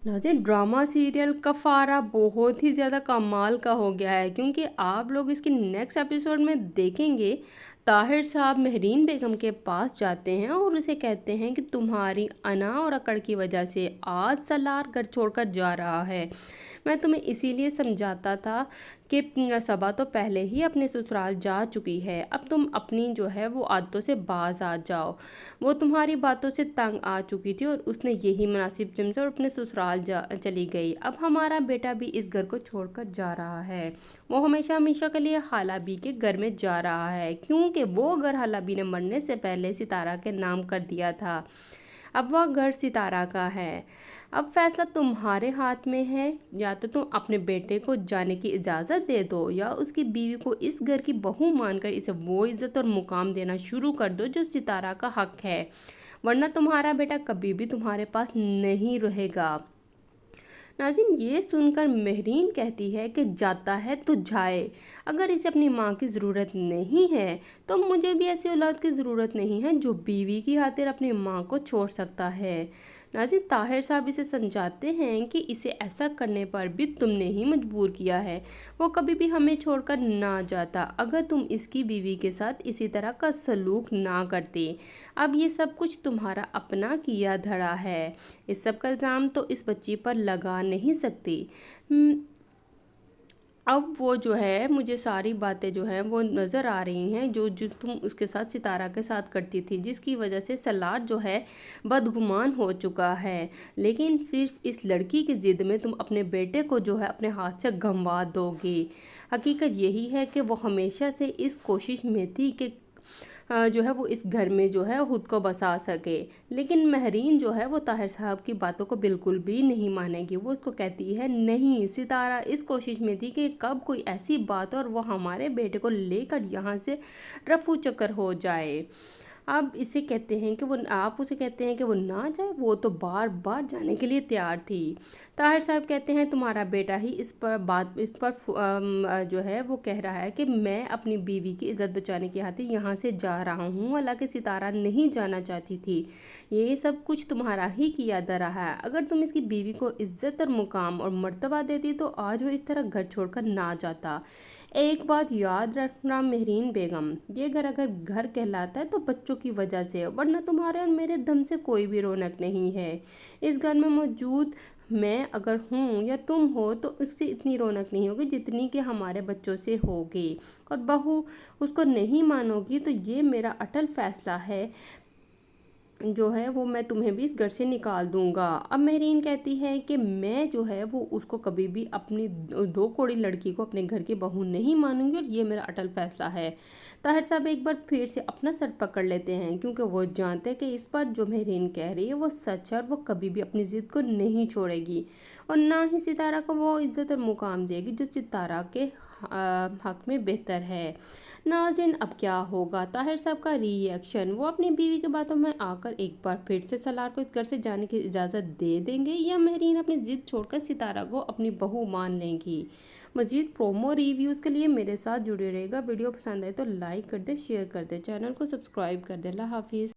नाज़रीन, drama serial कफ़ारा बहुत ही ज़्यादा कमाल का हो गया है, क्योंकि आप लोग इसके नेक्स्ट एपिसोड में देखेंगे। ताहिर साहब मेहरीन बेगम के पास जाते हैं और उसे कहते हैं कि तुम्हारी अना और अकड़ की वजह से आज सलार घर छोड़कर जा रहा है। मैं तुम्हें इसीलिए समझाता था कि सबा तो पहले ही अपने ससुराल जा चुकी है, अब तुम अपनी जो है वो आदतों से बाज आ जाओ। वो तुम्हारी बातों से तंग आ चुकी थी और उसने यही मुनासिब समझा और अपने ससुराल जा चली गई। अब हमारा बेटा भी इस घर को छोड़कर जा रहा है। वो हमेशा हमेशा के लिए खाला बी के घर में जा रहा है, क्योंकि वो घर खाला बी ने मरने से पहले सितारा के नाम कर दिया था। अब वह घर सितारा का है। अब फैसला तुम्हारे हाथ में है, या तो तुम अपने बेटे को जाने की इजाज़त दे दो, या उसकी बीवी को इस घर की बहू मानकर इसे वो इज़्ज़त और मुकाम देना शुरू कर दो जो सितारा का हक है, वरना तुम्हारा बेटा कभी भी तुम्हारे पास नहीं रहेगा। नाज़रीन, ये सुनकर मेहरीन कहती है कि जाता है तो जाए, अगर इसे अपनी माँ की ज़रूरत नहीं है तो मुझे भी ऐसी औलाद की ज़रूरत नहीं है जो बीवी की खातिर अपनी माँ को छोड़ सकता है। नाज़रीन, ताहिर साहब इसे समझाते हैं कि इसे ऐसा करने पर भी तुमने ही मजबूर किया है, वो कभी भी हमें छोड़कर ना जाता अगर तुम इसकी बीवी के साथ इसी तरह का सलूक ना करते। अब ये सब कुछ तुम्हारा अपना किया धरा है, इस सब का इल्ज़ाम तो इस बच्ची पर लगा नहीं सकती। अब वो जो है मुझे सारी बातें जो हैं वो नज़र आ रही हैं जो जो तुम उसके साथ सितारा के साथ करती थी, जिसकी वजह से सलार जो है बदगुमान हो चुका है। लेकिन सिर्फ इस लड़की की ज़िद में तुम अपने बेटे को जो है अपने हाथ से गंवा दोगी। हकीकत यही है कि वो हमेशा से इस कोशिश में थी कि जो है वो इस घर में जो है खुद को बसा सके। लेकिन मेहरीन जो है वो ताहिर साहब की बातों को बिल्कुल भी नहीं मानेगी। वो उसको कहती है नहीं, सितारा इस कोशिश में थी कि कब कोई ऐसी बात और वो हमारे बेटे को लेकर यहाँ से रफू चक्कर हो जाए। अब इसे कहते हैं कि वो आप उसे कहते हैं कि वो ना जाए, वो तो बार बार जाने के लिए तैयार थी। ताहिर साहब कहते हैं तुम्हारा बेटा ही इस पर जो है वो कह रहा है कि मैं अपनी बीवी की इज़्ज़त बचाने की खातिर यहाँ से जा रहा हूँ, हालांकि सितारा नहीं जाना चाहती थी। ये सब कुछ तुम्हारा ही किया धरा है। अगर तुम इसकी बीवी को इज़्ज़त और मुकाम और मर्तबा देती तो आज वो इस तरह घर छोड़कर ना जाता। एक बात याद रखना मेहरीन बेगम, ये घर अगर घर कहलाता है तो बच्चों की वजह से, वरना तुम्हारे और मेरे दम से कोई भी रौनक नहीं है। इस घर में मौजूद मैं अगर हूँ या तुम हो तो उससे इतनी रौनक नहीं होगी जितनी कि हमारे बच्चों से होगी। और बहू उसको नहीं मानोगी तो ये मेरा अटल फैसला है जो है वो मैं तुम्हें भी इस घर से निकाल दूंगा। अब मेहरीन कहती है कि मैं जो है वो उसको कभी भी अपनी दो कोड़ी लड़की को अपने घर की बहू नहीं मानूंगी और ये मेरा अटल फैसला है। ताहिर साहब एक बार फिर से अपना सर पकड़ लेते हैं, क्योंकि वो जानते हैं कि इस पर जो मेहरीन कह रही है वो सच है और वो कभी भी अपनी ज़िद को नहीं छोड़ेगी और ना ही सितारा को वो इज़्ज़त और मुकाम देगी जो सितारा के हक में बेहतर है। नाज़रीन, अब क्या होगा ताहिर साहब का रिएक्शन, वो अपनी बीवी की बातों में आकर एक बार फिर से सलार को इस घर से जाने की इजाज़त दे देंगे, या मेहरीन अपनी ज़िद छोड़कर सितारा को अपनी बहू मान लेंगी। मज़ीद प्रोमो रिव्यूज़ के लिए मेरे साथ जुड़े रहेगा। वीडियो पसंद आए तो लाइक कर दे, शेयर कर दे, चैनल को सब्सक्राइब कर दे। अल्लाह हाफिज़।